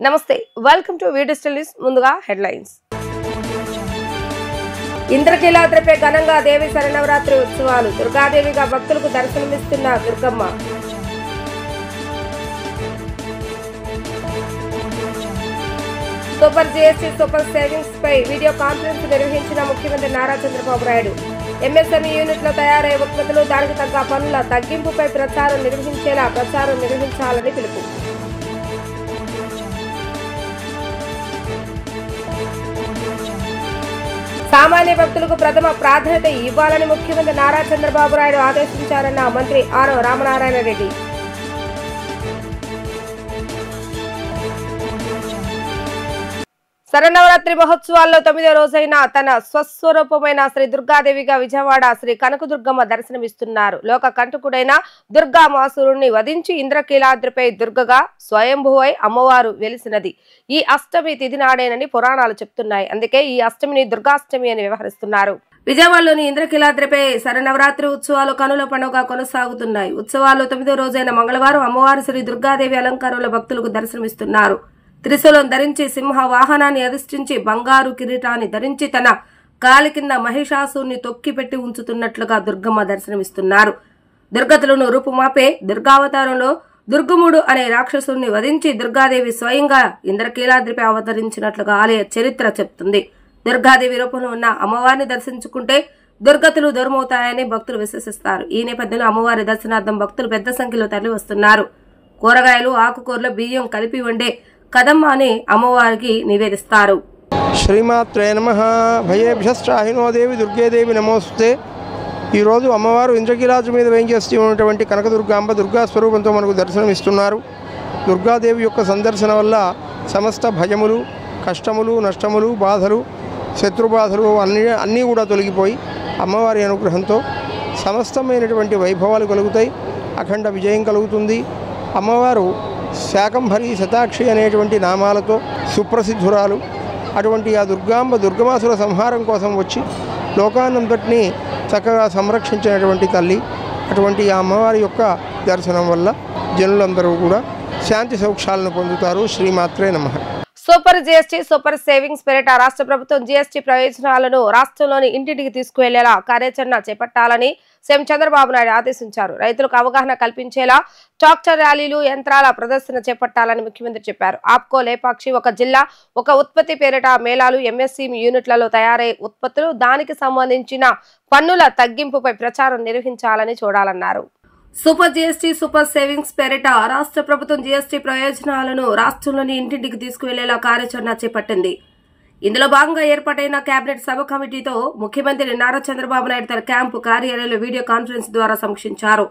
నమస్తే welcome to digital news ముందుగా headlines ఇంద్రకీలాద్రిపై ఘనంగా దేవి శరన్నవరాత్రి ఉత్సవాలు దుర్గాదేవిగా భక్తులకు దర్శనమిస్తున్న Durgamma super GST super savings పై వీడియో కాన్ఫరెన్స్ నిర్వహించిన ముఖ్యమంత్రి నారా చంద్రబాబు నాయుడు ఎంఎస్ఎంఈ యూనిట్లో తయారయ్యే ఉత్పత్తులు దానికి తగ్గ పన్నుల తగ్గింపుపై ప్రచారం నిర్వహించాలని పిలుపు సామాన్య భక్తులకు ప్రథమ ప్రాధాన్యత ఇవ్వాలని ముఖ్యమంత్రి నారా చంద్రబాబు నాయుడు ఆదేశించారన్న మంత్రి ఆనవ రామనారాయణ రెడ్డి శరన్నవరాత్రి మహోత్సవాల్లో 9వ రోజైన తన స్వస్వరూపమైన శ్రీ దుర్గాదేవిగా విజయవాడ శ్రీ కనకదుర్గమ్మ దర్శనమిస్తున్నారు. లోక కంటకుడైన దుర్గా మాసురుణ్ణి వధించి ఇంద్రకీలాద్రిపై దుర్గగా స్వయంభువై అమ్మవారు వెలిసినది ఈ అష్టమి తిథి నాడేనని పురాణాలు చెప్తున్నాయి. అందుకే ఈ అష్టమిని దుర్గాష్టమి అని వ్యవహరిస్తున్నారు. విజయవాడలోని ఇంద్రకీలాద్రిపై శరన్నవరాత్రి ఉత్సవాలు కనుల పండుగ కొనసాగుతున్నాయి. ఉత్సవాల్లో 9వ రోజైన మంగళవారం అమ్మవారు శ్రీ దుర్గాదేవి అలంకారంలో భక్తులకు దర్శనమిస్తున్నారు. త్రిశూలం ధరించి సింహ వాహనాన్ని అధిష్ఠించి బంగారు కిరీటాన్ని ధరించి తన కాలి కింద మహిషాసుని తొక్కిపెట్టి ఉంచుతున్నట్లుగా దుర్గమ్మ దర్శనమిస్తున్నారు. దుర్గతులను రూపుమాపే దుర్గావతారంలో దుర్గముడు అనే రాక్షసుని వధించి దుర్గాదేవి స్వయంగా ఇంద్రకీలాద్రిపై అవతరించినట్లుగా ఆలయ చరిత్ర చెప్తుంది. దుర్గాదేవి రూపంలో ఉన్న అమ్మవారిని దర్శించుకుంటే దుర్గతులు దూరమవుతాయని భక్తులు విశ్వసిస్తారు. ఈ నేపథ్యంలో అమ్మవారి దర్శనార్థం భక్తులు పెద్ద సంఖ్యలో తరలి వస్తున్నారు. కూరగాయలు ఆకుకూరలు బియ్యం కలిపి వండే కదమ్మ అని అమ్మవారికి నివేదిస్తారు. శ్రీమాత్రే నమః భయేభ్యశ్చాహినో దేవి దుర్గాదేవి నమోస్తుతే. ఈరోజు అమ్మవారు ఇంద్రకీలాద్రి మీద వేయించేస్తూ ఉన్నటువంటి కనకదుర్గాంబ దుర్గా స్వరూపంతో మనకు దర్శనమిస్తున్నారు. దుర్గాదేవి యొక్క సందర్శన వల్ల సమస్త భయములు, కష్టములు, నష్టములు, బాధలు, శత్రుబాధలు అన్నీ కూడా తొలగిపోయి అమ్మవారి అనుగ్రహంతో సమస్తమైనటువంటి వైభవాలు కలుగుతాయి. అఖండ విజయం కలుగుతుంది. అమ్మవారు శాకంభరి శతాక్షి అనేటువంటి నామాలతో సుప్రసిద్ధురాలు. అటువంటి ఆ దుర్గాంబ దుర్గమాసుర సంహారం కోసం వచ్చి లోకానంతటినీ చక్కగా సంరక్షించినటువంటి తల్లి. అటువంటి ఆ అమ్మవారి యొక్క దర్శనం వల్ల జనులందరూ కూడా శాంతి సౌఖ్యాలను పొందుతారు. శ్రీమాత్రే నమః. సూపర్ జీఎస్టీ సూపర్ సేవింగ్స్ పేరిట రాష్ట్ర ప్రభుత్వం జీఎస్టీ ప్రయోజనాలను రాష్ట్రంలోని ఇంటింటికి తీసుకువెళ్లేలా కార్యాచరణ చేపట్టాలని సీఎం చంద్రబాబు నాయుడు ఆదేశించారు. రైతులకు అవగాహన కల్పించేలా ట్రాక్టర్ ర్యాలీలు, యంత్రాల ప్రదర్శన చేపట్టాలని ముఖ్యమంత్రి చెప్పారు. ఆప్కో లేపాక్షి ఒక జిల్లా ఒక ఉత్పత్తి పేరిట మేళాలు, ఎంఎస్ఎంఈ యూనిట్లలో తయారయ్యే ఉత్పత్తులు దానికి సంబంధించిన పన్నుల తగ్గింపుపై ప్రచారం నిర్వహించాలని చూడాలన్నారు. సూపర్ జీఎస్టీ సూపర్ సేవింగ్స్ పేరిట రాష్ట్ర ప్రభుత్వం జీఎస్టీ ప్రయోజనాలను రాష్ట్రంలోని ఇంటింటికి తీసుకువెళ్లేలా కార్యాచరణ చేపట్టింది. ఇందులో భాగంగా ఏర్పాటైన కేబినెట్ సబ్ కమిటీతో ముఖ్యమంత్రి నారా చంద్రబాబు నాయుడు తన క్యాంపు కార్యాలయంలో వీడియో కాన్ఫరెన్స్ ద్వారా సమీక్షించారు.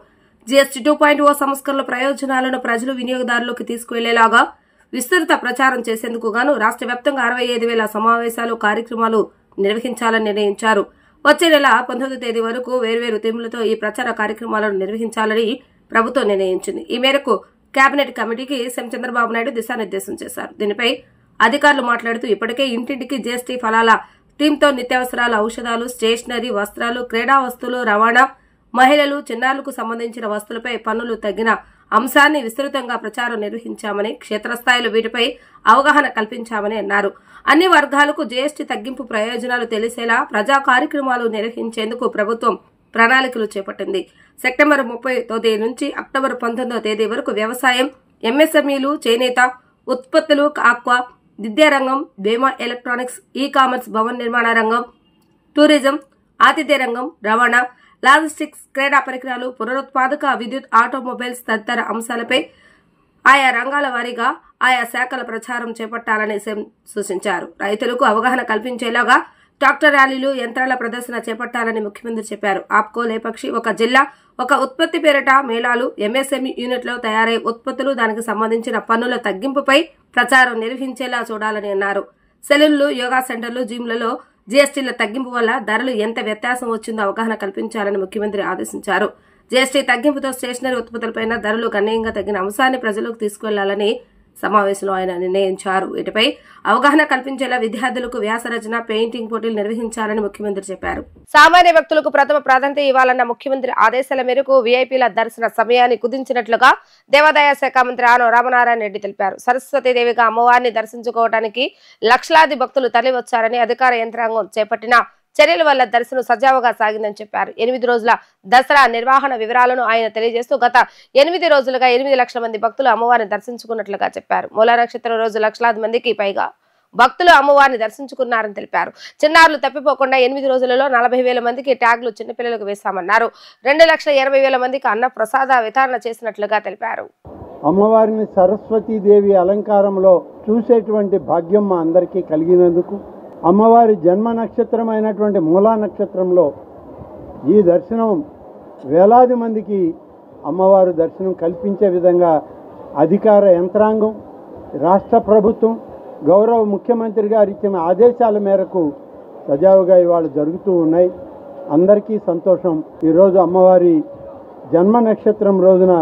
జీఎస్టీ 2.0 సంస్కరణల ప్రయోజనాలను ప్రజలు, వినియోగదారులకు తీసుకువెళ్లేలాగా విస్తృత ప్రచారం చేసేందుకు గాను రాష్ట్ర వ్యాప్తంగా 65,000 సమావేశాలు, కార్యక్రమాలు నిర్వహించాలని నిర్ణయించారు. వచ్చే నెల 19వ తేదీ వరకు వేర్వేరు థీమ్లతో ఈ ప్రచార కార్యక్రమాలను నిర్వహించాలని ప్రభుత్వం నిర్ణయించింది. ఈ మేరకు కేబినెట్ కమిటీకి సీఎం చంద్రబాబు నాయుడు దిశానిర్దేశం చేశారు. దీనిపై అధికారులు మాట్లాడుతూ ఇప్పటికే ఇంటింటికి జీఎస్టీ ఫలాల టీంతో నిత్యావసరాలు, ఔషధాలు, స్టేషనరీ, వస్త్రాలు, క్రీడా వస్తువులు, రవాణా, మహిళలు, చిన్నారులకు సంబంధించిన వస్తువులపై పన్నులు తగ్గిన అంశాన్ని విస్తృతంగా ప్రచారం నిర్వహించామని, క్షేత్రస్థాయిలో వీటిపై అవగాహన కల్పించామని అన్నారు. అన్ని వర్గాలకు జీఎస్టీ తగ్గింపు ప్రయోజనాలు తెలిసేలా ప్రజా కార్యక్రమాలు నిర్వహించేందుకు ప్రభుత్వం ప్రణాళికలు చేపట్టింది. సెప్టెంబర్ 30వ తేదీ నుంచి అక్టోబర్ 19వ తేదీ వరకు వ్యవసాయం, ఎంఎస్ఎంఈలు, చేనేత ఉత్పత్తులు, ఆక్వా, విద్యారంగం, బీమా, ఎలక్ట్రానిక్స్, ఈ కామర్స్, భవన నిర్మాణ రంగం, టూరిజం, ఆతిథ్య రంగం, రవాణా, లాజిస్టిక్స్, క్రీడా పరికరాలు, పునరుత్పాదక విద్యుత్, ఆటోమొబైల్స్ తదితర అంశాలపై ఆయా రంగాల వారీగా ఆయా శాఖల ప్రచారం చేపట్టాలని సూచించారు. రైతులకు అవగాహన కల్పించేలాగా ట్రాక్టర్ ర్యాలీలు, యంత్రాల ప్రదర్శన చేపట్టాలని ముఖ్యమంత్రి చెప్పారు. ఆప్కో లేపాక్షి ఒక జిల్లా ఒక ఉత్పత్తి పేరిట మేళాలు, ఎంఎస్ఎంఈ యూనిట్లో తయారయ్యే ఉత్పత్తులు దానికి సంబంధించిన పన్నుల తగ్గింపుపై ప్రచారం నిర్వహించేలా చూడాలని అన్నారు. సెలూన్లు, యోగా సెంటర్లు, జిమ్లలో జీఎస్టీల తగ్గింపు వల్ల ధరలు ఎంత వ్యత్యాసం వచ్చిందో అవగాహన కల్పించాలని ముఖ్యమంత్రి ఆదేశించారు. జీఎస్టీ తగ్గింపుతో స్టేషనరీ ఉత్పత్తులపై ధరలు గణనీయంగా తగ్గిన అంశాన్ని ప్రజలకు తీసుకువెళ్లాలని సమావేశంలో ఆయన నిర్ణయించారు. వీటిపై అవగాహన కల్పించేలా విద్యార్థులకు వ్యాస రచన, పెయింటింగ్ పోటీలు నిర్వహించాలని ముఖ్యమంత్రి చెప్పారు. సామాన్య భక్తులకు ప్రథమ ప్రాధాన్యత ఇవ్వాలన్న ముఖ్యమంత్రి ఆదేశాల మేరకు వీఐపీల దర్శన సమయాన్ని కుదించినట్లుగా దేవాదాయ శాఖ మంత్రి ఆనం రామనారాయణ రెడ్డి తెలిపారు. సరస్వతీదేవిగా అమ్మవారిని దర్శించుకోవడానికి లక్షలాది భక్తులు తరలివచ్చారని అధికార యంత్రాంగం చేపట్టిన చర్యల వల్ల దర్శనం సజావుగా సాగిందని చెప్పారు. 8 రోజుల దసరా నిర్వహణ వివరాలను ఆయన తెలియజేస్తూ గత 8 రోజులుగా 8 లక్షల మంది భక్తులు అమ్మవారిని దర్శించుకున్నట్లుగా చెప్పారు. మూల నక్షత్రం రోజు లక్షలాది మందికి పైగా భక్తులు అమ్మవారిని దర్శించుకున్నారని తెలిపారు. చిన్నారులు తప్పిపోకుండా 8 రోజులలో 40,000 మందికి ట్యాగ్లు చిన్నపిల్లలకు వేశామన్నారు. 2,80,000 మందికి అన్న ప్రసాద వితరణ చేసినట్లుగా తెలిపారు. అమ్మవారిని సరస్వతీదేవి అలంకారంలో చూసేటువంటి భాగ్యం మా అందరికీ కలిగినందుకు, అమ్మవారి జన్మ నక్షత్రం అయినటువంటి మూలా నక్షత్రంలో ఈ దర్శనం వేలాది మందికి అమ్మవారు దర్శనం కల్పించే విధంగా అధికార యంత్రాంగం, రాష్ట్ర ప్రభుత్వం, గౌరవ ముఖ్యమంత్రి గారు ఇచ్చిన ఆదేశాల మేరకు సజావుగా ఇవాళ జరుగుతూ ఉన్నాయి. అందరికీ సంతోషం. ఈరోజు అమ్మవారి జన్మ నక్షత్రం రోజున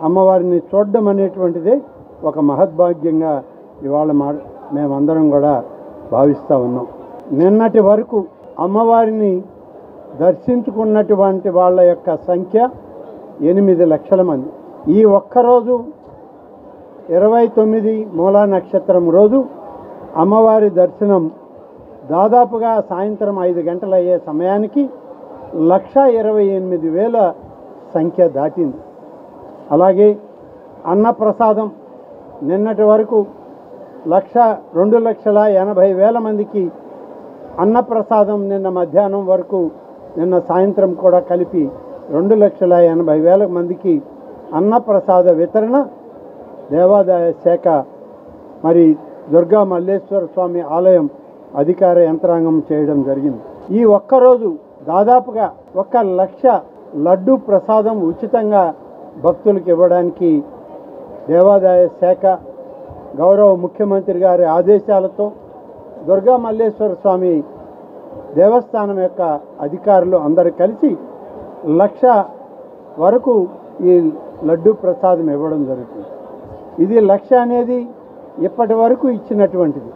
అమ్మవారిని చూడడం అనేటువంటిదే ఒక మహద్భాగ్యంగా ఇవాళ మేమందరం కూడా భావిస్తూ ఉన్నాం. నిన్నటి వరకు అమ్మవారిని దర్శించుకున్నటువంటి వాళ్ళ యొక్క సంఖ్య 8 లక్షల మంది. ఈ ఒక్కరోజు 29 మూలా నక్షత్రం రోజు అమ్మవారి దర్శనం దాదాపుగా సాయంత్రం 5 గంటలు అయ్యే సమయానికి 1,28,000 సంఖ్య దాటింది. అలాగే అన్నప్రసాదం నిన్నటి వరకు 2,80,000 మందికి అన్నప్రసాదం నిన్న మధ్యాహ్నం వరకు, నిన్న సాయంత్రం కూడా కలిపి 2,80,000 మందికి అన్నప్రసాద వితరణ దేవాదాయ శాఖ మరి దుర్గా మల్లేశ్వర స్వామి ఆలయం అధికార యంత్రాంగం చేయడం జరిగింది. ఈ ఒక్కరోజు దాదాపుగా 1,00,000 లడ్డు ప్రసాదం ఉచితంగా భక్తులకు ఇవ్వడానికి దేవాదాయ శాఖ గౌరవ ముఖ్యమంత్రి గారి ఆదేశాలతో దుర్గా మల్లేశ్వర స్వామి దేవస్థానం యొక్క అధికారులు అందరూ కలిసి 1,00,000 వరకు ఈ లడ్డు ప్రసాదం ఇవ్వడం జరుగుతుంది. ఇది 1,00,000 అనేది ఇప్పటి వరకు ఇచ్చినటువంటిది.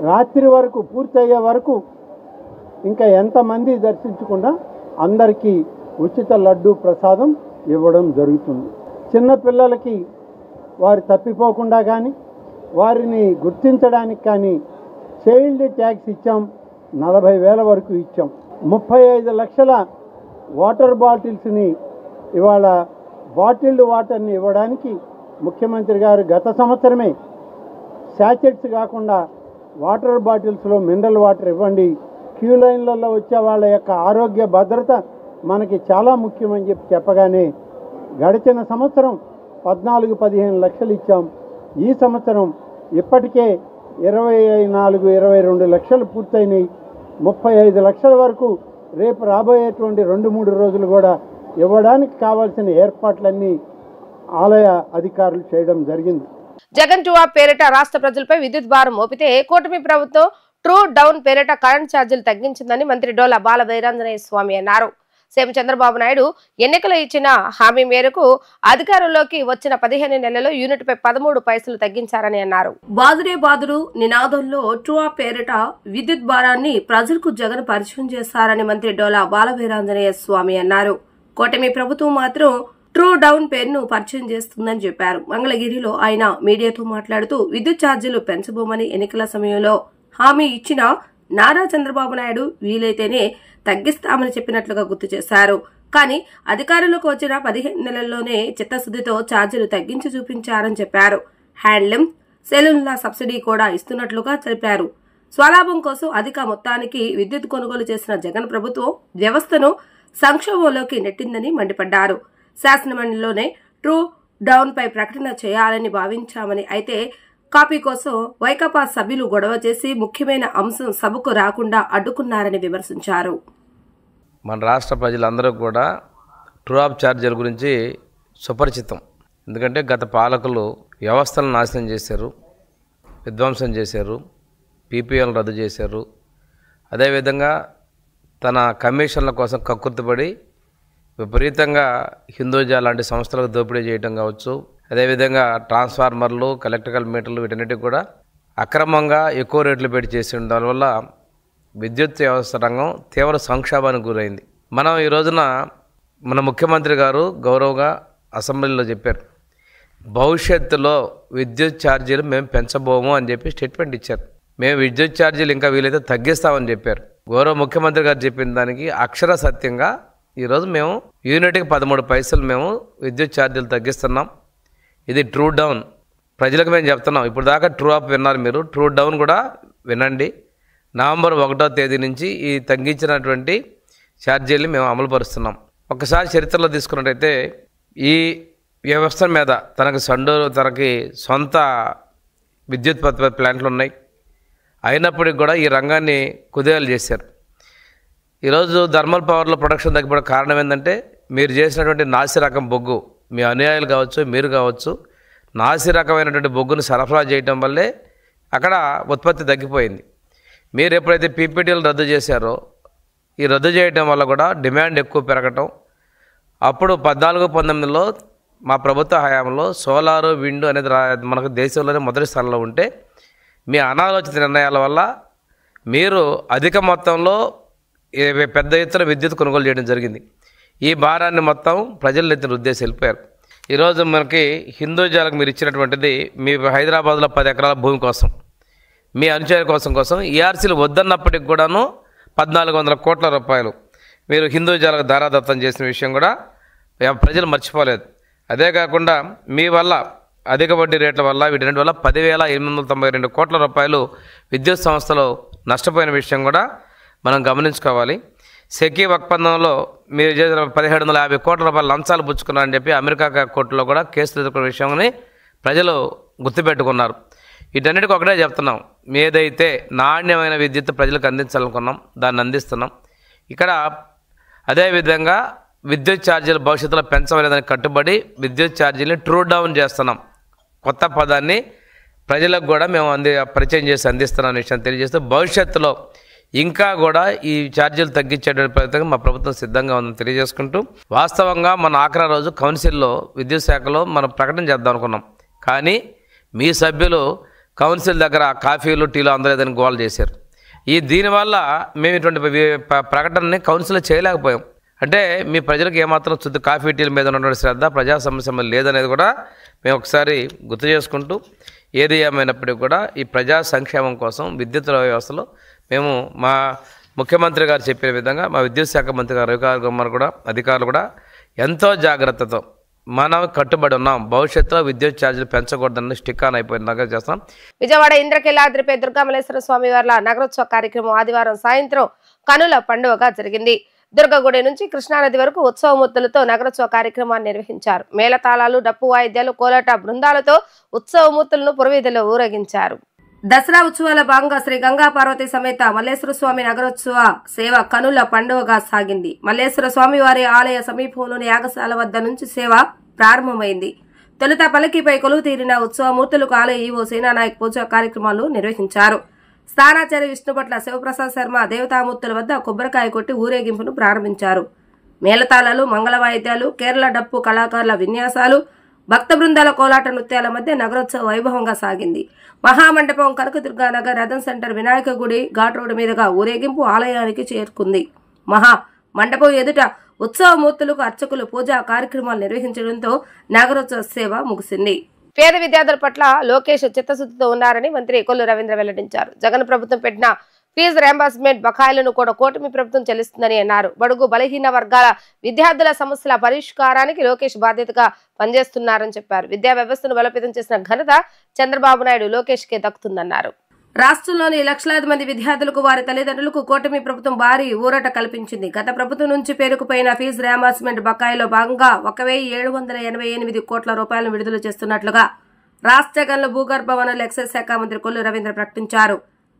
రాత్రి వరకు పూర్తయ్యే వరకు ఇంకా ఎంతమంది దర్శించుకున్నా అందరికీ ఉచిత లడ్డు ప్రసాదం ఇవ్వడం జరుగుతుంది. చిన్నపిల్లలకి వారు తప్పిపోకుండా కానీ వారిని గుర్తించడానికి కానీ చైల్డ్ ట్యాక్స్ ఇచ్చాం. 40,000 వరకు ఇచ్చాం. 35 లక్షల వాటర్ బాటిల్స్ని ఇవాళ బాటిల్డ్ వాటర్ని ఇవ్వడానికి ముఖ్యమంత్రి గారు గత సంవత్సరమే శాచెట్స్ కాకుండా వాటర్ బాటిల్స్లో మినరల్ వాటర్ ఇవ్వండి, క్యూ లైన్లలో వచ్చే వాళ్ళ యొక్క ఆరోగ్య భద్రత మనకి చాలా ముఖ్యమని చెప్పగానే గడిచిన సంవత్సరం 14-15 లక్షలు ఇచ్చాం. ఈ సంవత్సరం ఇప్పటికే 24-22 లక్షలు పూర్తయినాయి. 35 లక్షల వరకు రేపు రాబోయేటువంటి 2-3 రోజులు కూడా ఇవ్వడానికి కావాల్సిన ఏర్పాట్లన్నీ ఆలయ అధికారులు చేయడం జరిగింది. జగన్ టూ అప్ పేరిట రాష్ట్ర ప్రజలపై విద్యుత్ భారం మోపితే కూటమి ప్రభుత్వం ట్రూ డౌన్ పేరిట కరెంట్ ఛార్జీలు తగ్గించిందని మంత్రి డోలా బాల వీరాంజనేయ స్వామి అన్నారు. సీఎం చంద్రబాబు నాయుడు ఎన్నికలు ఇచ్చిన హామీ మేరకు అధికారంలోకి వచ్చిన 15 నెలల్లో యూనిట్ పై 13 పైసలు తగ్గించారని అన్నారు. బాదురే బాదురు నినాదంలో ట్రూ అప్ పేరిట విద్యుత్ భారాన్ని ప్రజలకు జగన్ పరిచయం చేశారని మంత్రి డోలా బాల వీరాంజనేయ స్వామి అన్నారు. కూటమి ప్రభుత్వం మాత్రం ట్రూ డౌన్ పేరును పరిచయం చేస్తుందని చెప్పారు. మంగళగిరిలో ఆయన మీడియాతో మాట్లాడుతూ విద్యుత్ ఛార్జీలు పెంచబోమని ఎన్నికల సమయంలో హామీ ఇచ్చిన నారా చంద్రబాబు నాయుడు వీలైతేనే తగ్గిస్తామని చెప్పినట్లుగా గుర్తు చేశారు. కానీ అధికారంలోకి వచ్చిన 15 నెలల్లోనే చిత్తశుద్దితో ఛార్జీలు తగ్గించి చూపించారని చెప్పారు. హ్యాండ్లూమ్, సెలూన్ల సబ్సిడీ కూడా ఇస్తున్నట్లుగా తెలిపారు. స్వలాభం కోసం అధిక మొత్తానికి విద్యుత్ కొనుగోలు చేసిన జగన్ ప్రభుత్వం వ్యవస్థను సంక్షోభంలోకి నెట్టిందని మండిపడ్డారు. శాసనమండలిలోనే ట్రూ డౌన్ పై ప్రకటన చేయాలని భావించామని, అయితే కాపీ కోసం వైకాపా సభ్యులు గొడవ చేసి ముఖ్యమైన అంశం సభకు రాకుండా అడ్డుకున్నారని విమర్శించారు. మన రాష్ట్ర ప్రజలందరూ కూడా ట్రూ అప్ ఛార్జీల గురించి సుపరిచితం. ఎందుకంటే గత పాలకులు వ్యవస్థలను నాశనం చేశారు, విధ్వంసం చేశారు, పీపీఎల్ని రద్దు చేశారు. అదేవిధంగా తన కమిషన్ల కోసం కక్కుర్తిపడి విపరీతంగా హిందూజా లాంటి సంస్థలకు దోపిడీ చేయడం కావచ్చు, అదేవిధంగా ట్రాన్స్ఫార్మర్లు, ఎలక్ట్రికల్ మీటర్లు వీటన్నిటికి కూడా అక్రమంగా ఎక్కువ రేట్లు పెట్టి చేసి ఉండడం వల్ల విద్యుత్ వ్యవస్థ రంగం తీవ్ర సంక్షోభానికి గురైంది. మనం ఈ రోజున మన ముఖ్యమంత్రి గారు గౌరవగా అసెంబ్లీలో చెప్పారు, భవిష్యత్తులో విద్యుత్ ఛార్జీలు మేము పెంచబోము అని చెప్పి స్టేట్మెంట్ ఇచ్చారు. మేము విద్యుత్ ఛార్జీలు ఇంకా వీలైతే తగ్గిస్తామని చెప్పారు. గౌరవ ముఖ్యమంత్రి గారు చెప్పిన దానికి అక్షర సత్యంగా ఈరోజు మేము యూనిట్కి 13 పైసలు మేము విద్యుత్ ఛార్జీలు తగ్గిస్తున్నాం. ఇది ట్రూ డౌన్. ప్రజలకు మేము చెప్తున్నాం. ఇప్పుడు దాకా ట్రూ అప్ విన్నారు మీరు, ట్రూ డౌన్ కూడా వినండి. నవంబర్ 1వ తేదీ నుంచి ఈ తగ్గించినటువంటి ఛార్జీల్ని మేము అమలుపరుస్తున్నాం. ఒకసారి చరిత్రలో తీసుకున్నట్టయితే ఈ వ్యవస్థ మీద తనకి సొంత విద్యుత్ ప్లాంట్లు ఉన్నాయి. అయినప్పటికీ కూడా ఈ రంగాన్ని కుదేలు చేశారు. ఈరోజు థర్మల్ పవర్లో ప్రొడక్షన్ తగ్గిపోవడం కారణం ఏంటంటే మీరు చేసినటువంటి నాసి రకం బొగ్గు, మీ అనుయాయులు కావచ్చు, మీరు కావచ్చు, నాసి రకమైనటువంటి బొగ్గును సరఫరా చేయడం వల్లే అక్కడ ఉత్పత్తి తగ్గిపోయింది. మీరు ఎప్పుడైతే పీపీటీలు రద్దు చేశారో ఈ రద్దు చేయడం వల్ల కూడా డిమాండ్ ఎక్కువ పెరగటం, అప్పుడు 14-19లో మా ప్రభుత్వ హయాంలో సోలారు, విండ్ అనేది మనకు దేశంలోనే మొదటి స్థానంలో ఉంటే మీ అనాలోచిత నిర్ణయాల వల్ల మీరు అధిక మొత్తంలో పెద్ద ఎత్తున విద్యుత్ కొనుగోలు చేయడం జరిగింది. ఈ భారాన్ని మొత్తం ప్రజల ఎత్తున ఉద్దేశం వెళ్ళిపోయారు. ఈరోజు మనకి హిందూజాలకు మీరు ఇచ్చినటువంటిది మీ హైదరాబాద్లో 10 ఎకరాల భూమి కోసం, మీ అనుచరుల కోసం ఈఆర్సీలు వద్దన్నప్పటికి కూడాను 1400 కోట్ల రూపాయలు మీరు హిందూజాలకు దారాదత్తం చేసిన విషయం కూడా ప్రజలు మర్చిపోలేదు. అదే కాకుండా మీ వల్ల అధిక వడ్డీ రేట్ల వల్ల వీటి వల్ల 10,892 కోట్ల రూపాయలు విద్యుత్ సంస్థలో నష్టపోయిన విషయం కూడా మనం గమనించుకోవాలి. సెకీ ఒప్పందంలో మీరు చేసిన 1750 కోట్ల రూపాయల లంచాలు పుచ్చుకున్నారని చెప్పి అమెరికా కోర్టులో కూడా కేసులు ఎదుర్కొన్న విషయాన్ని ప్రజలు గుర్తుపెట్టుకున్నారు. వీటన్నిటికీ ఒకటే చెప్తున్నాం, ఏదైతే నాణ్యమైన విద్యుత్ ప్రజలకు అందించాలనుకున్నాం దాన్ని అందిస్తున్నాం. ఇక్కడ అదేవిధంగా విద్యుత్ ఛార్జీలు భవిష్యత్తులో పెంచలేదని కట్టుబడి విద్యుత్ ఛార్జీలని ట్రూ డౌన్ చేస్తున్నాం. కొత్త పదాన్ని ప్రజలకు కూడా మేము పరిచయం చేసి అందిస్తున్నాం విషయాన్ని తెలియజేస్తూ భవిష్యత్తులో ఇంకా కూడా ఈ ఛార్జీలు తగ్గించేటువంటి ప్రయత్నం మా ప్రభుత్వం సిద్ధంగా ఉందని తెలియజేసుకుంటూ, వాస్తవంగా మన ఆఖరి రోజు కౌన్సిల్లో విద్యుత్ శాఖలో మనం ప్రకటన చేద్దాం అనుకున్నాం. కానీ మీ సభ్యులు కౌన్సిల్ దగ్గర కాఫీలు, టీలు అందలేదని గోల్ చేశారు. దీనివల్ల మేము ఇటువంటి ప్రకటనని కౌన్సిల్లో చేయలేకపోయాం. అంటే మీ ప్రజలకు ఏమాత్రం శుద్ధ కాఫీ టీల మీద ఉన్నటువంటి శ్రద్ధ ప్రజా సమస్య లేదనేది కూడా మేము ఒకసారి గుర్తు చేసుకుంటూ, ఏది ఏమైనప్పటికీ కూడా ఈ ప్రజా సంక్షేమం కోసం విద్యుత్ వ్యవస్థలో మేము మా ముఖ్యమంత్రి గారు చెప్పిన విధంగా మా విద్యుత్ శాఖ మంత్రి గారు రవికాంత్ కుమార్ కూడా అధికారులు కూడా ఎంతో జాగ్రత్తతో మనం కట్టుబడి ఉన్నాం. భవిష్యత్తులో విద్యుత్ ఛార్జీలు పెంచకూడదని స్టిక్ ఆన్ అయిపోయినాక చేస్తాం. విజయవాడ ఇంద్రకీలాద్రిపై దుర్గామల్లేశ్వర స్వామి వార్ల నగరోత్సవ కార్యక్రమం ఆదివారం సాయంత్రం కనుల పండుగగా జరిగింది. దుర్గగుడి నుంచి కృష్ణానది వరకు ఉత్సవమూర్తులతో నగరోత్సవ కార్యక్రమాన్ని నిర్వహించారు. మేళతాళాలు, డప్పు వాయిద్యాలు, కోలాట బృందాలతో ఉత్సవమూర్తులను పురవీధిలో ఊరేగించారు. దసరా ఉత్సవాల భాగంగా శ్రీ గంగా పార్వతి సమేత మల్లేశ్వర స్వామి నగరోత్సవ సేవ కనుల పండుగగా సాగింది. మల్లేశ్వర స్వామి వారి ఆలయ సమీపంలోని యాగశాల వద్ద నుంచి సేవ ప్రారంభమైంది. తొలుత పల్లకిపై కొలువు తీరిన ఉత్సవమూర్తులకు ఆలయ ఈవో సేనానాయక్ పూజా కార్యక్రమాలు నిర్వహించారు. స్థానాచార్య విష్ణుపట్ల శివప్రసాద్ శర్మ దేవతామూర్తుల వద్ద కొబ్బరికాయ కొట్టి ఊరేగింపును ప్రారంభించారు. మేళతాళాలు, మంగళ వాయిద్యాలు, కేరళ డప్పు కళాకారుల విన్యాసాలు, భక్త బృందాల కోలాట నృత్యాల మధ్య నగరోత్సవ వైభవంగా సాగింది. మహామండపం, కనకదుర్గానగర్, రథం సెంటర్, వినాయక గుడి ఘాట్ రోడ్డు మీదుగా ఊరేగింపు ఆలయానికి చేరుకుంది. మహా మండపం ఎదుట ఉత్సవమూర్తులకు అర్చకులు పూజా కార్యక్రమాలు నిర్వహించడంతో నగరోత్సవ సేవ ముగిసింది. పేద విద్యార్థుల పట్ల లోకేష్ చిత్తశుద్ధితో ఉన్నారని మంత్రి కొల్లు రవీంద్ర వెల్లడించారు. జగన్ ప్రభుత్వం పెట్టిన ఫీజు రియంబర్స్మెంట్ బకాయిలను కూడా కూటమి ప్రభుత్వం చెల్లిస్తుందని అన్నారు. బడుగు బలహీన వర్గాల విద్యార్థుల సమస్యల పరిష్కారానికి లోకేష్ బాధ్యతగా పనిచేస్తున్నారని చెప్పారు. విద్యా వ్యవస్థను బలోపేతం చేసిన ఘనత చంద్రబాబు నాయుడు, లోకేష్ కే దక్కుతుందన్నారు. రాష్ట్రంలోని లక్షలాది మంది విద్యార్థులకు, వారి తల్లిదండ్రులకు కూటమి ప్రభుత్వం భారీ ఊరట కల్పించింది. గత ప్రభుత్వం నుంచి పేరుకుపోయిన ఫీజు రియంబర్స్మెంట్ బకాయిలో భాగంగా 1,788 కోట్ల రూపాయలను విడుదల చేస్తున్నట్లుగా రాష్ట్ర గనుల భూగర్భ వనరుల ఎక్సైజ్ శాఖ మంత్రి కొల్లు రవీంద్ర ప్రకటించారు.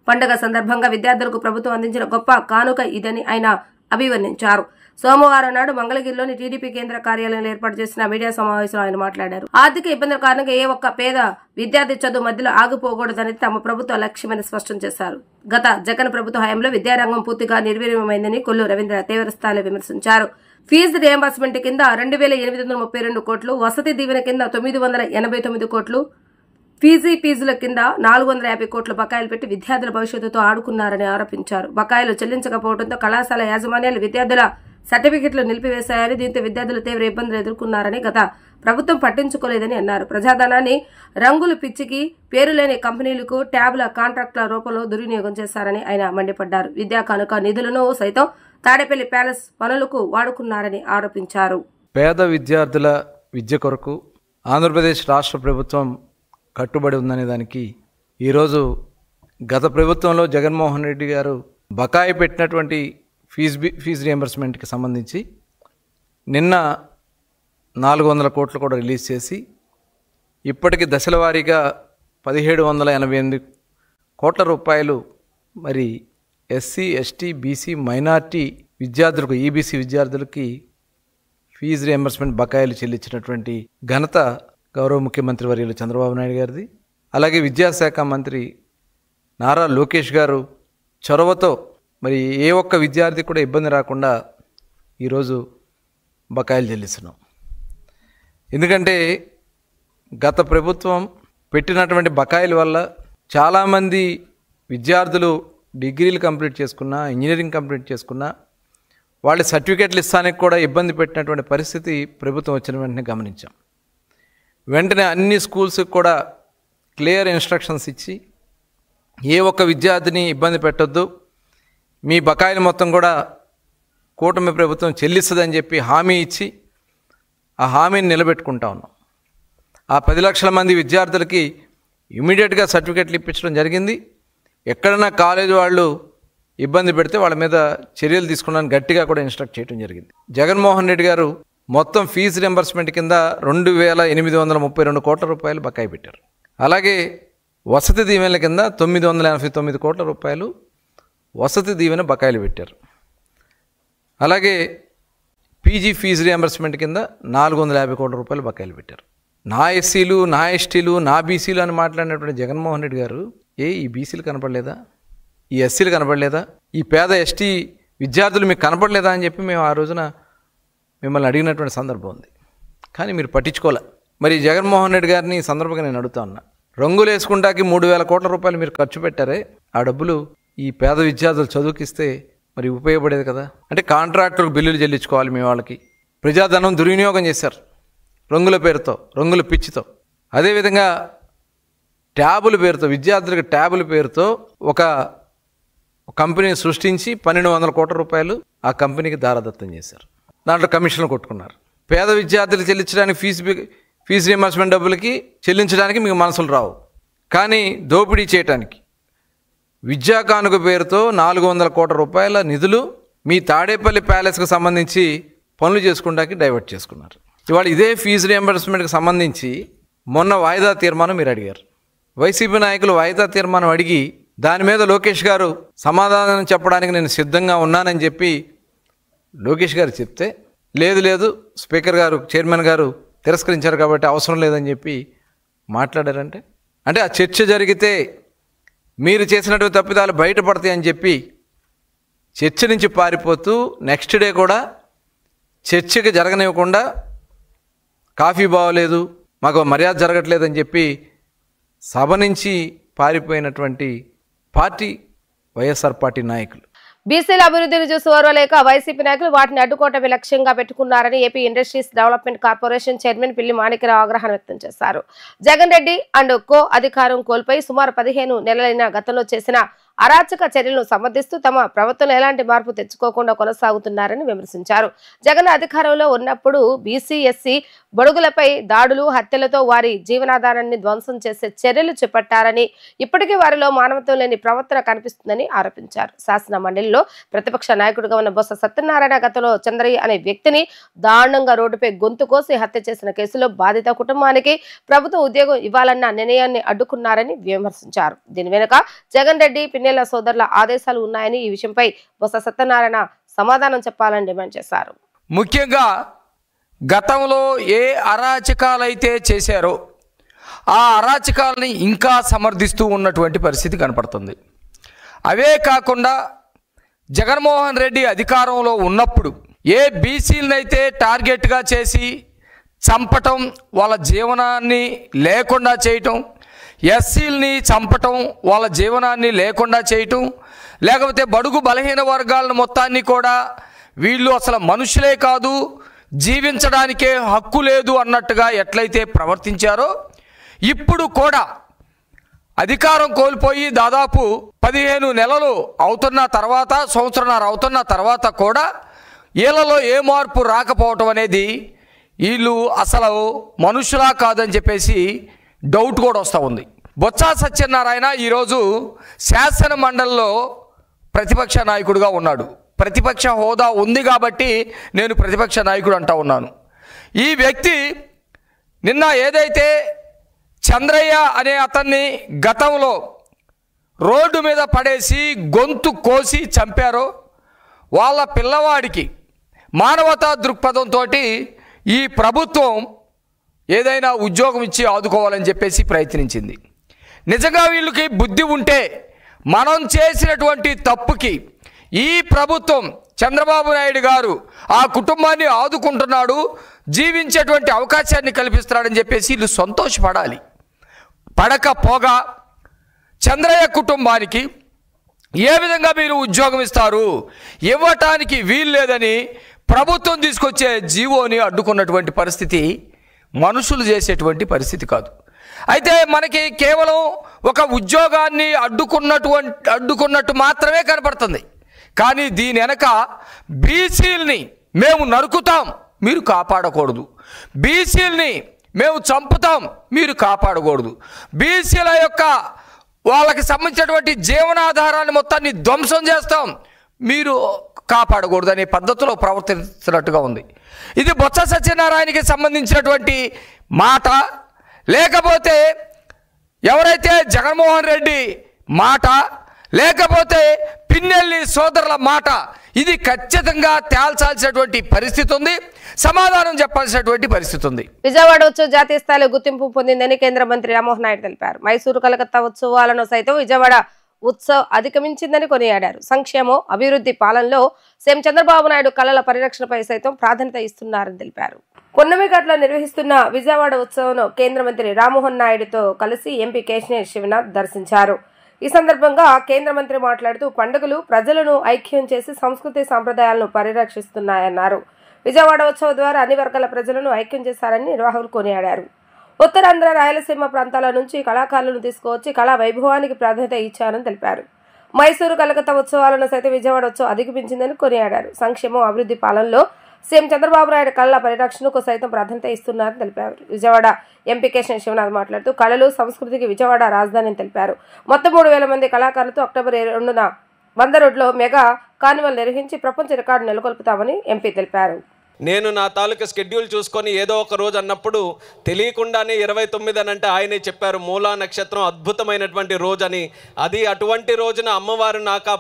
పండుగ సందర్భంగా విద్యార్థులకు ప్రభుత్వం అందించిన గొప్ప కానుక ఇదని ఆయన అభివర్ణించారు. సోమవారం నాడు మంగళగిరిలోని టీడీపీ కేంద్ర కార్యాలయంలో ఏర్పాటు చేసిన మీడియా సమావేశంలో ఆయన మాట్లాడారు. ఆర్థిక ఇబ్బందుల కారణంగా ఏ ఒక్క పేద విద్యార్థి చదువు మధ్యలో ఆగిపోకూడదని తమ ప్రభుత్వ లక్ష్యమని స్పష్టం చేశారు. గత జగన్ ప్రభుత్వ హయాంలో విద్యారంగం పూర్తిగా నిర్వీర్యమైందని కొల్లు రవీంద్ర తీవ్ర స్థాయిలో విమర్శించారు. ఫీజు రియంబర్స్మెంట్ కింద 2,832 కోట్లు, వసతి దీవెన కింద 989 కోట్లు, ఫీజుల కింద 450 కోట్ల బకాయిలు పెట్టి విద్యార్థుల భవిష్యత్తుతో ఆడుకున్నారని ఆరోపించారు. బకాయిలు చెల్లించకపోవడంతో కళాశాల యాజమాన్యాలు విద్యార్థుల సర్టిఫికెట్లు నిలిపివేశాయని, దీంతో విద్యార్థులు తీవ్ర ఇబ్బందులు ఎదుర్కొన్నారని, గత ప్రభుత్వం పట్టించుకోలేదని అన్నారు. ప్రజాధనాన్ని రంగులు పిచ్చికి పేరు లేని కంపెనీలకు ట్యాబ్ల కాంట్రాక్టుల రూపంలో దుర్వినియోగం చేశారని ఆయన మండిపడ్డారు. విద్యా కానుక నిధులను సైతం తాడేపల్లి ప్యాలెస్ పనులకు వాడుకున్నారని ఆరోపించారు. పేద విద్యార్థుల విద్య కొరకు ఆంధ్రప్రదేశ్ రాష్ట్ర ప్రభుత్వం కట్టుబడి ఉందనే దానికి ఈరోజు గత ప్రభుత్వంలో జగన్మోహన్ రెడ్డి గారు బకాయి పెట్టినటువంటి ఫీజు రియంబర్స్మెంట్కి సంబంధించి నిన్న 400 కోట్లు కూడా రిలీజ్ చేసి ఇప్పటికి దశల వారీగా 1788 కోట్ల రూపాయలు మరి ఎస్సీ, ఎస్టీ, బీసీ, మైనార్టీ విద్యార్థులకు, ఈబీసీ విద్యార్థులకి ఫీజు రియంబర్స్మెంట్ బకాయిలు చెల్లించినటువంటి ఘనత గౌరవ ముఖ్యమంత్రి వర్యులు చంద్రబాబు నాయుడు గారిది. అలాగే విద్యాశాఖ మంత్రి నారా లోకేష్ గారు చొరవతో మరి ఏ ఒక్క విద్యార్థి కూడా ఇబ్బంది రాకుండా ఈరోజు బకాయిలు చెల్లిస్తున్నాం. ఎందుకంటే గత ప్రభుత్వం పెట్టినటువంటి బకాయిల వల్ల చాలామంది విద్యార్థులు డిగ్రీలు కంప్లీట్ చేసుకున్నా, ఇంజనీరింగ్ కంప్లీట్ చేసుకున్నా వాళ్ళ సర్టిఫికేట్లు ఇస్తానికి కూడా ఇబ్బంది పెట్టినటువంటి పరిస్థితి ప్రభుత్వం వచ్చిన వెంటనే గమనించాం. వెంటనే అన్ని స్కూల్స్కి కూడా క్లియర్ ఇన్స్ట్రక్షన్స్ ఇచ్చి ఏ ఒక్క విద్యార్థిని ఇబ్బంది పెట్టొద్దు, మీ బకాయిలు మొత్తం కూడా కూటమి ప్రభుత్వం చెల్లిస్తుందని చెప్పి హామీ ఇచ్చి ఆ హామీని నిలబెట్టుకుంటా ఉన్నాం. ఆ 10 లక్షల మంది విద్యార్థులకి ఇమీడియట్గా సర్టిఫికెట్లు ఇప్పించడం జరిగింది. ఎక్కడైనా కాలేజీ వాళ్ళు ఇబ్బంది పెడితే వాళ్ళ మీద చర్యలు తీసుకోవడానికి గట్టిగా కూడా ఇన్స్ట్రక్ట్ చేయడం జరిగింది. జగన్మోహన్ రెడ్డి గారు మొత్తం ఫీజు రియంబర్స్మెంట్ కింద 2,832 కోట్ల రూపాయలు బకాయి పెట్టారు. అలాగే వసతి దీవెనల కింద 989 కోట్ల రూపాయలు వసతి దీవెన బకాయిలు పెట్టారు. అలాగే పీజీ ఫీజు రియంబర్స్మెంట్ కింద 450 కోట్ల రూపాయలు బకాయిలు పెట్టారు. నా ఎస్సీలు, నా ఎస్టీలు, నా బీసీలు అని మాట్లాడినటువంటి జగన్మోహన్ రెడ్డి గారు ఈ బీసీలు కనపడలేదా, ఈ ఎస్సీలు కనపడలేదా, ఈ పేద ఎస్టీ విద్యార్థులు మీకు కనపడలేదా అని చెప్పి మేము ఆ రోజున మిమ్మల్ని అడిగినటువంటి సందర్భం ఉంది. కానీ మీరు పట్టించుకోలే. మరి జగన్మోహన్ రెడ్డి గారిని ఈ సందర్భంగా నేను అడుగుతా ఉన్నా, రంగులు వేసుకుంటాకి 3,000 కోట్ల రూపాయలు మీరు ఖర్చు పెట్టారే, ఆ డబ్బులు ఈ పేద విద్యార్థులు చదువుకిస్తే మరి ఉపయోగపడేది కదా. అంటే కాంట్రాక్టర్లకు బిల్లులు చెల్లించుకోవాలి మీ వాళ్ళకి. ప్రజాధనం దుర్వినియోగం చేశారు రంగుల పేరుతో, రంగుల పిచ్చితో. అదేవిధంగా ట్యాబుల పేరుతో, విద్యార్థులకు ట్యాబుల పేరుతో ఒక కంపెనీని సృష్టించి 1,200 కోట్ల రూపాయలు ఆ కంపెనీకి దారదత్తం చేశారు. దాంట్లో కమిషన్లు కొట్టుకున్నారు. పేద విద్యార్థులు చెల్లించడానికి ఫీజు రియంబర్స్మెంట్ డబ్బులకి చెల్లించడానికి మీకు మనసులు రావు, కానీ దోపిడీ చేయడానికి విద్యా కానుక పేరుతో 400 కోట్ల రూపాయల నిధులు మీ తాడేపల్లి ప్యాలెస్కి సంబంధించి పనులు చేసుకోవడానికి డైవర్ట్ చేసుకున్నారు. ఇవాళ ఇదే ఫీజు రియంబర్స్మెంట్కి సంబంధించి మొన్న వాయిదా తీర్మానం మీరు అడిగారు. వైసీపీ నాయకులు వాయిదా తీర్మానం అడిగి దాని మీద లోకేష్ గారు సమాధానం చెప్పడానికి నేను సిద్ధంగా ఉన్నానని చెప్పి లోకేష్ గారు చెప్తే, లేదు స్పీకర్ గారు, చైర్మన్ గారు తిరస్కరించారు కాబట్టి అవసరం లేదని చెప్పి మాట్లాడారంటే, అంటే ఆ చర్చ జరిగితే మీరు చేసినటువంటి తప్పిదాలు బయటపడతాయి అని చెప్పి చర్చ నుంచి పారిపోతూ నెక్స్ట్ డే కూడా చర్చకి జరగనివ్వకుండా కాఫీ బాగోలేదు, మాకు మర్యాద జరగట్లేదని చెప్పి సభ నుంచి పారిపోయినటువంటి పార్టీ వైఎస్ఆర్ పార్టీ నాయకులు. బీసీల అభివృద్ధిని చూసి ఓర్వలేక వైసీపీ నాయకులు వాటిని అడ్డుకోవటమే లక్ష్యంగా పెట్టుకున్నారని AP industries development corporation chairman Pilli Manikyarao ఆగ్రహం వ్యక్తం చేశారు. జగన్ రెడ్డి అండ్ కో అధికారం కోల్పోయి సుమారు 15 నెలలైన గతంలో చేసిన అరాచక చర్యలను సమర్థిస్తూ తమ ప్రభుత్వం ఎలాంటి మార్పు తెచ్చుకోకుండా కొనసాగుతున్నారని విమర్శించారు. జగన్ అధికారంలో ఉన్నప్పుడు బీసీ, ఎస్సీ బడుగులపై దాడులు, హత్యలతో వారి జీవనాధారాన్ని ధ్వంసం చేసే చర్యలు చేపట్టారని, ఇప్పటికీ వారిలో మానవత్వం లేని ప్రవర్తన కనిపిస్తుందని ఆరోపించారు. శాసన మండలిలో ప్రతిపక్ష నాయకుడిగా ఉన్న బొత్స సత్యనారాయణ గతంలో చంద్రయ్య అనే వ్యక్తిని దారుణంగా రోడ్డుపై గొంతు కోసి హత్య చేసిన కేసులో బాధిత కుటుంబానికి ప్రభుత్వం ఉద్యోగం ఇవ్వాలన్న నిర్ణయాన్ని అడ్డుకున్నారని విమర్శించారు. దీని వెనుక జగన్ రెడ్డి, పిన్నెల సోదరుల ఆదేశాలు ఉన్నాయని, ఈ విషయంపై బొత్స సత్యనారాయణ సమాధానం చెప్పాలని డిమాండ్ చేశారు. ముఖ్యంగా గతంలో ఏ అరాచకాలైతే చేశారో ఆ అరాచకాలని ఇంకా సమర్థిస్తూ ఉన్నటువంటి పరిస్థితి కనపడుతుంది. అవే కాకుండా జగన్మోహన్ రెడ్డి అధికారంలో ఉన్నప్పుడు ఏ బీసీలనైతే టార్గెట్గా చేసి చంపటం, వాళ్ళ జీవనాన్ని లేకుండా చేయటం, ఎస్సీలని చంపటం, వాళ్ళ జీవనాన్ని లేకుండా చేయటం, లేకపోతే బడుగు బలహీన వర్గాలను మొత్తాన్ని కూడా వీళ్ళు అసలు మనుషులే కాదు, జీవించడానికే హక్కు లేదు అన్నట్టుగా ఎట్లయితే ప్రవర్తించారో, ఇప్పుడు కూడా అధికారం కోల్పోయి దాదాపు 15 నెలలు అవుతున్న తర్వాత, సంవత్సరంన్నర అవుతున్న తర్వాత కూడా వీళ్ళలో ఏ మార్పు రాకపోవటం అనేది వీళ్ళు అసలు మనుషులా కాదని చెప్పేసి డౌట్ కూడా వస్తూ ఉంది. బొత్స సత్యనారాయణ ఈరోజు శాసన మండలిలో ప్రతిపక్ష నాయకుడిగా ఉన్నాడు. ప్రతిపక్ష హోదా ఉంది కాబట్టి నేను ప్రతిపక్ష నాయకుడు అంటా ఉన్నాను. ఈ వ్యక్తి నిన్న ఏదైతే చంద్రయ్య అనే అతన్ని గతంలో రోడ్డు మీద పడేసి గొంతు కోసి చంపారో, వాళ్ళ పిల్లవాడికి మానవతా దృక్పథంతో ఈ ప్రభుత్వం ఏదైనా ఉద్యోగం ఇచ్చి ఆదుకోవాలని చెప్పేసి ప్రయత్నించింది. నిజంగా వీళ్ళకి బుద్ధి ఉంటే మనం చేసినటువంటి తప్పుకి ఈ ప్రభుత్వం, చంద్రబాబు నాయుడు గారు ఆ కుటుంబాన్ని ఆదుకుంటున్నాడు, జీవించేటువంటి అవకాశాన్ని కల్పిస్తున్నాడని చెప్పేసి వీళ్ళు సంతోషపడాలి. పడకపోగా చంద్రయ్య కుటుంబానికి ఏ విధంగా మీరు ఉద్యోగం ఇస్తారు, ఇవ్వటానికి వీలు లేదని ప్రభుత్వం తీసుకొచ్చే జీవోని అడ్డుకున్నటువంటి పరిస్థితి మనుషులు చేసేటువంటి పరిస్థితి కాదు. అయితే మనకి కేవలం ఒక ఉద్యోగాన్ని అడ్డుకున్నట్టు మాత్రమే కనపడుతుంది. కానీ దీని వెనక బీసీలని మేము నరుకుతాం, మీరు కాపాడకూడదు, బీసీలని మేము చంపుతాం, మీరు కాపాడకూడదు, బీసీల యొక్క వాళ్ళకి సంబంధించినటువంటి జీవనాధారాన్ని మొత్తాన్ని ధ్వంసం చేస్తాం, మీరు కాపాడకూడదు అనే పద్ధతిలో ప్రవర్తిస్తున్నట్టుగా ఉంది. ఇది బొత్స సత్యనారాయణకి సంబంధించినటువంటి మాట, లేకపోతే ఎవరైతే జగన్మోహన్ రెడ్డి మాట, లేకపోతే పిన్నెల్లి సోదరుల మాట, ఇది ఖచ్చితంగా తేల్చాల్సినటువంటి పరిస్థితి ఉంది, సమాధానం చెప్పాల్సినటువంటి పరిస్థితి ఉంది. విజయవాడ ఉత్సవ జాతీయ స్థాయిలో గుర్తింపు పొందిందని కేంద్ర మంత్రి రామ్మోహన్ నాయుడు తెలిపారు. మైసూరు కలకత్తా ఉత్సవాలను సైతం విజయవాడ ఉత్సవ్ అధిగమించిందని కొనియాడారు. సంక్షేమం, అభివృద్ధి పాలనలో సీఎం చంద్రబాబు నాయుడు కళల పరిరక్షణపై సైతం ప్రాధాన్యత ఇస్తున్నారని తెలిపారు. పొన్నమిఘాట్లో నిర్వహిస్తున్న విజయవాడ ఉత్సవంను కేంద్ర మంత్రి రామ్మోహన్ నాయుడుతో కలిసి ఎంపీ కేశినేని శివనాథ్ దర్శించారు. ఈ సందర్భంగా కేంద్ర మంత్రి మాట్లాడుతూ పండుగలు ప్రజలను ఐక్యం చేసి సంస్కృతి సాంప్రదాయాలను పరిరక్షిస్తున్నాయన్నారు. విజయవాడ ఉత్సవం ద్వారా అన్ని వర్గాల ప్రజలను ఐక్యం చేశారని నిర్వాహకులు కొనియాడారు. ఉత్తరాంధ్ర, రాయలసీమ ప్రాంతాల నుంచి కళాకారులను తీసుకువచ్చి కళా వైభవానికి ప్రాధాన్యత ఇచ్చారని తెలిపారు. మైసూరు కలకత్తా ఉత్సవాలను సైతం విజయవాడ ఉత్సవం అధిగమించిందని కొనియాడారు. సంక్షేమం, అభివృద్ధి పాలనలో సీఎం చంద్రబాబు నాయుడు కళల పరిరక్షణకు సైతం ప్రాధాన్యత ఇస్తున్నారని తెలిపారు. విజయవాడ ఎంపీ కేశినేని శివనాథ్ మాట్లాడుతూ కళలు, సంస్కృతికి విజయవాడ రాజధాని అని తెలిపారు. మొత్తం 3000 మంది కళాకారులతో అక్టోబర్ 2న 100 రోడ్లో మెగా కార్నివల్ నిర్వహించి ప్రపంచ రికార్డు నెలకొల్పుతామని ఎంపీ తెలిపారు. నేను నా తాలూకా స్కెడ్యూల్ చూసుకొని ఏదో ఒక రోజు అన్నప్పుడు తెలియకుండానే 29 అని అంటే ఆయనే చెప్పారు మూలా నక్షత్రం అద్భుతమైనటువంటి రోజు అని. అది అటువంటి రోజున అమ్మవారు నాకు ఆ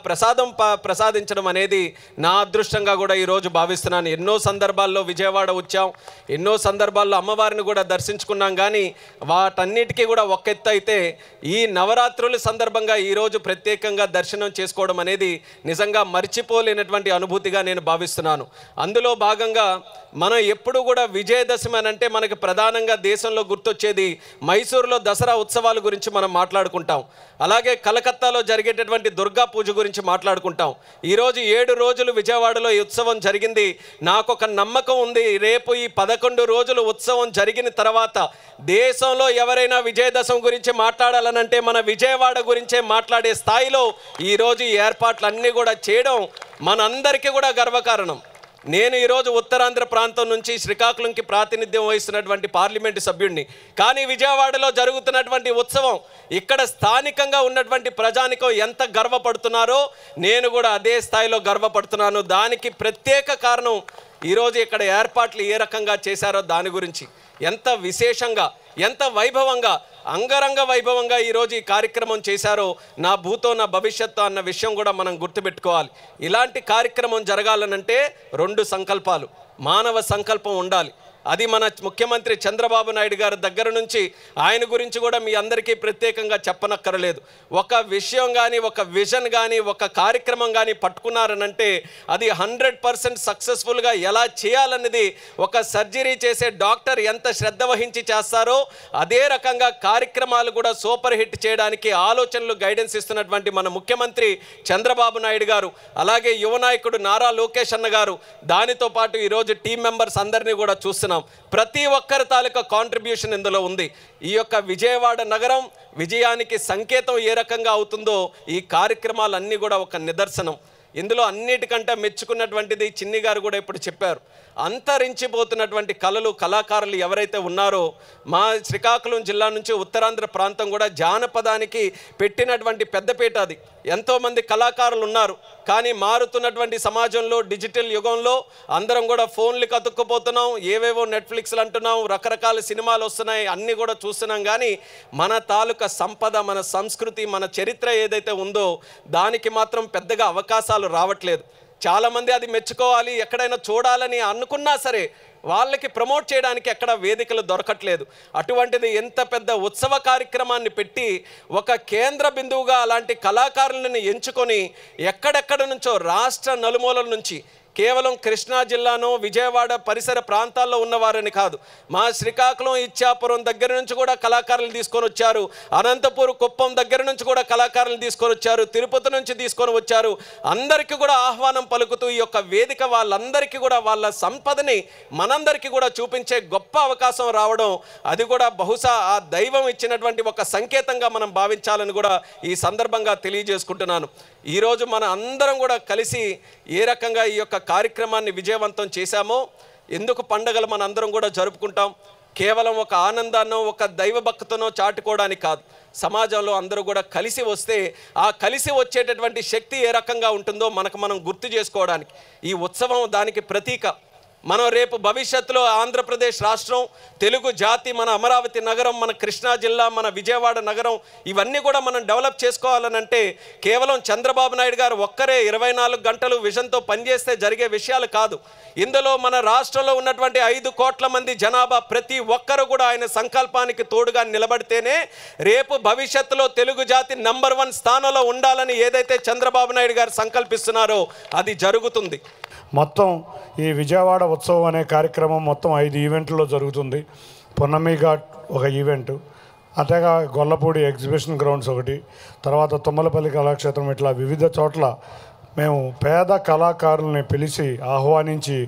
ప్రసాదించడం అనేది నా అదృష్టంగా కూడా ఈరోజు భావిస్తున్నాను. ఎన్నో సందర్భాల్లో విజయవాడ వచ్చాం, ఎన్నో సందర్భాల్లో అమ్మవారిని కూడా దర్శించుకున్నాం. కానీ వాటన్నిటికీ కూడా ఒక ఎత్తు అయితే ఈ నవరాత్రుల సందర్భంగా ఈరోజు ప్రత్యేకంగా దర్శనం చేసుకోవడం అనేది నిజంగా మర్చిపోలేనటువంటి అనుభూతిగా నేను భావిస్తున్నాను. అందులో భాగంగా మనం ఎప్పుడు కూడా విజయదశమి అని అంటే మనకి ప్రధానంగా దేశంలో గుర్తొచ్చేది మైసూరులో దసరా ఉత్సవాల గురించి మనం మాట్లాడుకుంటాం. అలాగే కలకత్తాలో జరిగేటటువంటి దుర్గా పూజ గురించి మాట్లాడుకుంటాం. ఈరోజు 7 రోజులు విజయవాడలో ఈ ఉత్సవం జరిగింది. నాకు ఒక నమ్మకం ఉంది, రేపు ఈ 11 రోజులు ఉత్సవం జరిగిన తర్వాత దేశంలో ఎవరైనా విజయదశమి గురించి మాట్లాడాలనంటే మన విజయవాడ గురించే మాట్లాడే స్థాయిలో ఈరోజు ఈ ఏర్పాట్లన్నీ కూడా చేయడం మనందరికీ కూడా గర్వకారణం. నేను ఈరోజు ఉత్తరాంధ్ర ప్రాంతం నుంచి శ్రీకాకుళంకి ప్రాతినిధ్యం వహిస్తున్నటువంటి పార్లమెంటు సభ్యుడిని. కానీ విజయవాడలో జరుగుతున్నటువంటి ఉత్సవం ఇక్కడ స్థానికంగా ఉన్నటువంటి ప్రజానికం ఎంత గర్వపడుతున్నారో నేను కూడా అదే స్థాయిలో గర్వపడుతున్నాను. దానికి ప్రత్యేక కారణం ఈరోజు ఇక్కడ ఏర్పాట్లు ఏ రకంగా చేశారో దాని గురించి ఎంత విశేషంగా, ఎంత వైభవంగా, అంగరంగ వైభవంగా ఈరోజు ఈ కార్యక్రమం చేశారో నా భూతో నా భవిష్యత్తు అన్న విషయం కూడా మనం గుర్తుపెట్టుకోవాలి. ఇలాంటి కార్యక్రమం జరగాలనంటే 2 సంకల్పాలు, మానవ సంకల్పం ఉండాలి, అది మన ముఖ్యమంత్రి చంద్రబాబు నాయుడు గారి దగ్గర నుంచి ఆయన గురించి కూడా మీ అందరికీ ప్రత్యేకంగా చెప్పనక్కర్లేదు. ఒక విషయం కానీ, ఒక విజన్ కానీ, ఒక కార్యక్రమం కానీ పట్టుకున్నారనంటే అది 100% సక్సెస్ఫుల్గా ఎలా చేయాలన్నది ఒక సర్జరీ చేసే డాక్టర్ ఎంత శ్రద్ధ వహించి చేస్తారో అదే రకంగా కార్యక్రమాలు కూడా సూపర్ హిట్ చేయడానికి ఆలోచనలు గైడెన్స్ ఇస్తున్నటువంటి మన ముఖ్యమంత్రి చంద్రబాబు నాయుడు గారు, అలాగే యువ నాయకుడు నారా లోకేష్ అన్న గారు, దానితో పాటు ఈరోజు టీం మెంబర్స్ అందరినీ కూడా చూస్తున్నాం. ప్రతి ఒక్కరి తాలూకా కాంట్రిబ్యూషన్ ఇందులో ఉంది. ఈ యొక్క విజయవాడ నగరం విజయానికి సంకేతం ఏ రకంగా అవుతుందో ఈ కార్యక్రమాలన్నీ కూడా ఒక నిదర్శనం. ఇందులో అన్నిటికంటే మెచ్చుకున్నటువంటిది చిన్ని గారు కూడా ఇప్పుడు చెప్పారు, అంతరించిపోతున్నటువంటి కళలు, కళాకారులు ఎవరైతే ఉన్నారో మా శ్రీకాకుళం జిల్లా నుంచి ఉత్తరాంధ్ర ప్రాంతం కూడా జానపదానికి పెట్టినటువంటి పెద్దపీట అది. ఎంతోమంది కళాకారులు ఉన్నారు, కానీ మారుతున్నటువంటి సమాజంలో, డిజిటల్ యుగంలో అందరం కూడా ఫోన్లకి అతుక్కుపోతున్నాం, ఏవేవో నెట్ఫ్లిక్స్లు అంటున్నాం, రకరకాల సినిమాలు వస్తున్నాయి, అన్నీ కూడా చూస్తున్నాం. కానీ మన తాలూకా సంపద, మన సంస్కృతి, మన చరిత్ర ఏదైతే ఉందో దానికి మాత్రం పెద్దగా అవకాశాలు రావట్లేదు. చాలామంది అది మెచ్చుకోవాలి, ఎక్కడైనా చూడాలని అనుకున్నా సరే వాళ్ళకి ప్రమోట్ చేయడానికి ఎక్కడ వేదికలు దొరకట్లేదు. అటువంటిది ఎంత పెద్ద ఉత్సవ కార్యక్రమాన్ని పెట్టి ఒక కేంద్ర బిందువుగా అలాంటి కళాకారులను ఎంచుకొని ఎక్కడెక్కడ నుంచో రాష్ట్ర నలుమూలల నుంచి, కేవలం కృష్ణా జిల్లాను, విజయవాడ పరిసర ప్రాంతాల్లో ఉన్నవారని కాదు, మా శ్రీకాకుళం, ఇచ్చాపురం దగ్గర నుంచి కూడా కళాకారులు తీసుకొని వచ్చారు, అనంతపూర్, కుప్పం దగ్గర నుంచి కూడా కళాకారులు తీసుకొని వచ్చారు, తిరుపతి నుంచి తీసుకొని వచ్చారు. అందరికీ కూడా ఆహ్వానం పలుకుతూ ఈ యొక్క వేదిక వాళ్ళందరికీ కూడా వాళ్ళ సంపదని మనందరికీ కూడా చూపించే గొప్ప అవకాశం రావడం, అది కూడా బహుశా ఆ దైవం ఇచ్చినటువంటి ఒక సంకేతంగా మనం భావించాలని కూడా ఈ సందర్భంగా తెలియజేసుకుంటున్నాను. ఈరోజు మన అందరం కూడా కలిసి ఏ రకంగా ఈ యొక్క కార్యక్రమాన్ని విజయవంతం చేశామో, ఎందుకు పండగలు మన అందరం కూడా జరుపుకుంటాం, కేవలం ఒక ఆనందాన్నో ఒక దైవభక్తితోనో చాటుకోవడానికి కాదు, సమాజంలో అందరూ కూడా కలిసి వస్తే ఆ కలిసి వచ్చేటటువంటి శక్తి ఏ రకంగా ఉంటుందో మనకు మనం గుర్తు చేసుకోవడానికి ఈ ఉత్సవం దానికి ప్రతీక. మనం రేపు భవిష్యత్తులో ఆంధ్రప్రదేశ్ రాష్ట్రం, తెలుగు జాతి, మన అమరావతి నగరం, మన కృష్ణా జిల్లా, మన విజయవాడ నగరం ఇవన్నీ కూడా మనం డెవలప్ చేసుకోవాలనంటే కేవలం చంద్రబాబు నాయుడు గారు ఒక్కరే 24 గంటలు విజన్తో పనిచేస్తే జరిగే విషయాలు కాదు. ఇందులో మన రాష్ట్రంలో ఉన్నటువంటి 5 కోట్ల మంది జనాభా ప్రతి ఒక్కరు కూడా ఆయన సంకల్పానికి తోడుగా నిలబడితేనే రేపు భవిష్యత్తులో తెలుగు జాతి నంబర్ 1 స్థానంలో ఉండాలని ఏదైతే చంద్రబాబు నాయుడు గారు సంకల్పిస్తున్నారో అది జరుగుతుంది. మొత్తం ఈ విజయవాడ ఉత్సవం అనే కార్యక్రమం మొత్తం 5 ఈవెంట్లలో జరుగుతుంది. పున్నమి ఘాట్ ఒక ఈవెంటు, అట్లాగా గొల్లపూడి ఎగ్జిబిషన్ గ్రౌండ్స్ ఒకటి, తర్వాత తుమ్మలపల్లి కళాక్షేత్రం, ఇట్లా వివిధ చోట్ల మేము పేద కళాకారుల్ని పిలిచి ఆహ్వానించి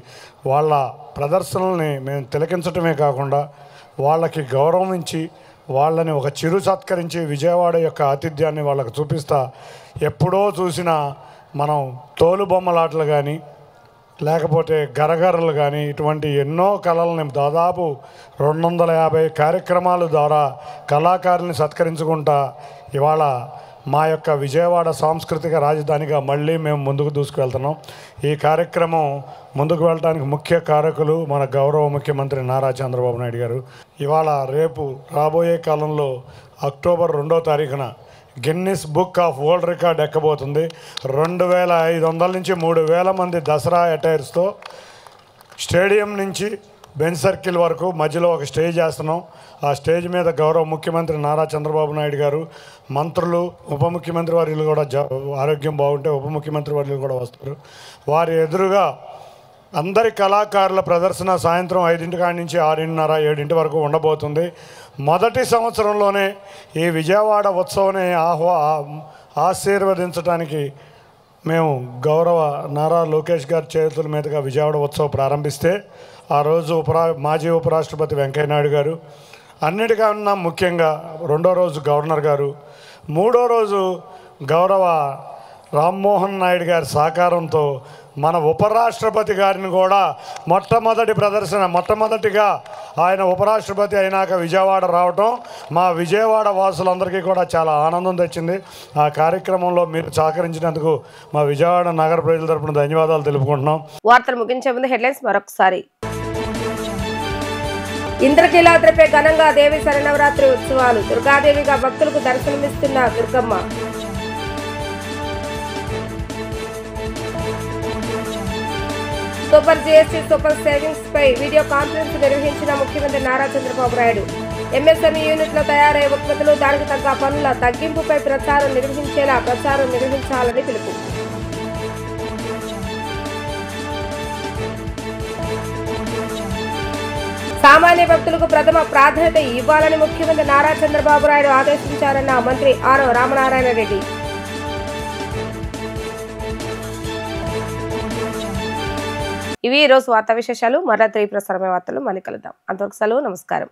వాళ్ళ ప్రదర్శనల్ని మేము తిలకించటమే కాకుండా వాళ్ళకి గౌరవం ఇచ్చి వాళ్ళని ఒక చిరు సత్కరించి విజయవాడ యొక్క ఆతిథ్యాన్ని వాళ్ళకు చూపిస్తా. ఎప్పుడో చూసిన మనం తోలుబొమ్మలాటలు కానీ, లేకపోతే గరగరలు కానీ, ఇటువంటి ఎన్నో కళలని దాదాపు 250 కార్యక్రమాల ద్వారా కళాకారుల్ని సత్కరించుకుంటా ఇవాళ మా యొక్క విజయవాడ సాంస్కృతిక రాజధానిగా మళ్ళీ మేము ముందుకు దూసుకువెళ్తున్నాం. ఈ కార్యక్రమం ముందుకు వెళ్ళడానికి ముఖ్య కారకులు మన గౌరవ ముఖ్యమంత్రి నారా చంద్రబాబు నాయుడు గారు. ఇవాళ రేపు రాబోయే కాలంలో అక్టోబర్ 2వ తారీఖున Guinness book of world record ఎక్కబోతుంది. 2500 నుంచి 3000 మంది దసరా అటైర్స్తో స్టేడియం నుంచి బెంచ్ సర్కిల్ వరకు మధ్యలో ఒక స్టేజ్ వేస్తున్నాం. ఆ స్టేజ్ మీద గౌరవ ముఖ్యమంత్రి నారా చంద్రబాబు నాయుడు గారు, మంత్రులు, ఉప ముఖ్యమంత్రి వర్యులు కూడా ఆరోగ్యం బాగుంటే ఉప ముఖ్యమంత్రి వర్యులు కూడా వస్తారు. వారి ఎదురుగా అందరి కళాకారుల ప్రదర్శన సాయంత్రం 5 కాడి నుంచి 6:30, 7 వరకు ఉండబోతుంది. మొదటి సంవత్సరంలోనే ఈ విజయవాడ ఉత్సవాన్ని ఆశీర్వదించడానికి మేము గౌరవ నారా లోకేష్ గారి చేతుల మీదుగా విజయవాడ ఉత్సవం ప్రారంభిస్తే ఆ రోజు మాజీ ఉపరాష్ట్రపతి వెంకయ్యనాయుడు గారు, అన్నిటికన్నా ముఖ్యంగా 2వ రోజు గవర్నర్ గారు, 3వ రోజు గౌరవ రామ్మోహన్ నాయుడు గారి సహకారంతో మన ఉపరాష్ట్రపతి గారిని కూడా మొట్టమొదటిగా ఆయన ఉపరాష్ట్రపతి అయినాక విజయవాడ రావటం మా విజయవాడ వాసులందరికీ కూడా చాలా ఆనందం తెచ్చింది. ఆ కార్యక్రమంలో మీరు సహకరించినందుకు మా విజయవాడ నగర ప్రజల తరపున ధన్యవాదాలు తెలుపుకుంటున్నాం. వార్తలు ముగించే ముందు హెడ్లైన్స్ మరొకసారి. ఇంద్రకీలాద్రిపై ఘనంగా దేవి శరన్నవరాత్రి ఉత్సవాలు, దుర్గాదేవిగా భక్తులకు దర్శనమిస్తున్న Durgamma. Super GST super savings పై వీడియో కాన్ఫరెన్స్ నిర్వహించిన ముఖ్యమంత్రి నారా చంద్రబాబు నాయుడు. ఎంఎస్ఎంఈ యూనిట్లో తయారయ్యే ఉత్పత్తులు దానికి తగ్గ పన్నుల తగ్గింపుపై ప్రచారం నిర్వహించాలని పిలుపు. సామాన్య భక్తులకు ప్రథమ ప్రాధాన్యత ఇవ్వాలని ముఖ్యమంత్రి నారా చంద్రబాబు నాయుడు ఆదేశించారన్న మంత్రి ఆర్ రామనారాయణ రెడ్డి. ఇవి ఈరోజు వార్తా విశేషాలు. మరలా 3 ప్రసారమైన వార్తలు మళ్ళీ కలుద్దాం. అంతవరకు సెలవు. నమస్కారం.